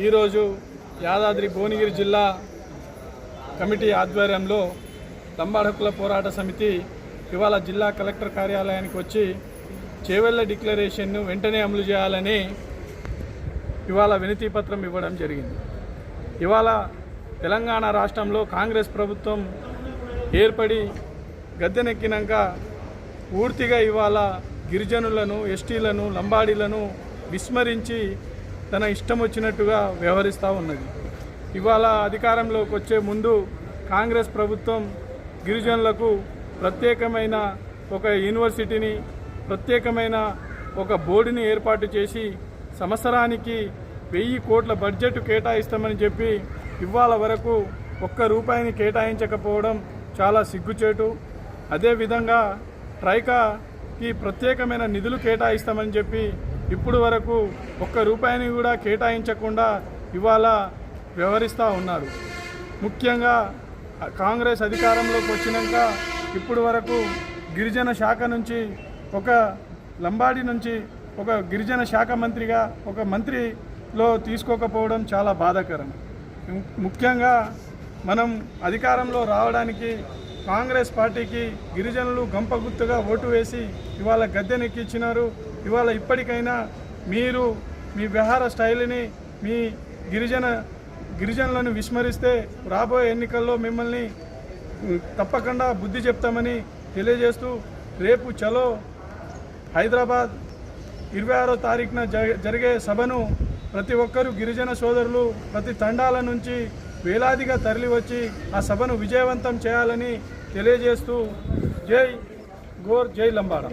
ఈరోజు యాదాద్రి భువనగిరి జిల్లా కమిటీ ఆధ్వర్యంలో లంబాడ హక్కుల పోరాట సమితి ఇవాళ జిల్లా కలెక్టర్ కార్యాలయానికి వచ్చి చేవెళ్ల డిక్లరేషన్ను వెంటనే అమలు చేయాలని ఇవాళ వినతి పత్రం ఇవ్వడం జరిగింది. ఇవాళ తెలంగాణ రాష్ట్రంలో కాంగ్రెస్ ప్రభుత్వం ఏర్పడి గద్దెనెక్కినాక పూర్తిగా ఇవాళ గిరిజనులను, ఎస్టీలను, లంబాడీలను విస్మరించి తన ఇష్టం వచ్చినట్టుగా వ్యవహరిస్తూ ఉన్నది. ఇవాళ అధికారంలోకి వచ్చే ముందు కాంగ్రెస్ ప్రభుత్వం గిరిజనులకు ప్రత్యేకమైన ఒక యూనివర్సిటీని, ప్రత్యేకమైన ఒక బోర్డుని ఏర్పాటు చేసి సంవత్సరానికి 1000 కోట్ల బడ్జెట్ కేటాయిస్తామని చెప్పి ఇవాళ వరకు ఒక్క రూపాయిని కేటాయించకపోవడం చాలా సిగ్గుచేటు. అదేవిధంగా ట్రైకాకి ప్రత్యేకమైన నిధులు కేటాయిస్తామని చెప్పి ఇప్పుడు వరకు ఒక్క రూపాయిని కూడా కేటాయించకుండా ఇవాళ వ్యవహరిస్తూ ఉన్నారు. ముఖ్యంగా కాంగ్రెస్ అధికారంలోకి వచ్చినాక ఇప్పుడు వరకు గిరిజన శాఖ నుంచి ఒక లంబాడి నుంచి ఒక గిరిజన శాఖ మంత్రిగా ఒక మంత్రిలో తీసుకోకపోవడం చాలా బాధాకరం. ముఖ్యంగా మనం అధికారంలో రావడానికి కాంగ్రెస్ పార్టీకి గిరిజనులు గంపగుత్తుగా ఓటు వేసి ఇవాళ గద్దెనెక్కించినారు. ఇవాళ ఇప్పటికైనా మీరు మీ వ్యవహార స్టైల్ని, మీ గిరిజనులను విస్మరిస్తే రాబోయే ఎన్నికల్లో మిమ్మల్ని తప్పకుండా బుద్ధి చెప్తామని తెలియజేస్తూ, రేపు చలో హైదరాబాద్ 26వ తారీఖున జరిగే సభను ప్రతి ఒక్కరూ గిరిజన సోదరులు ప్రతి తండాల నుంచి వేలాదిగా తరలివచ్చి ఆ సభను విజయవంతం చేయాలని తెలియజేస్తూ జై గోర్, జై లంబాడ.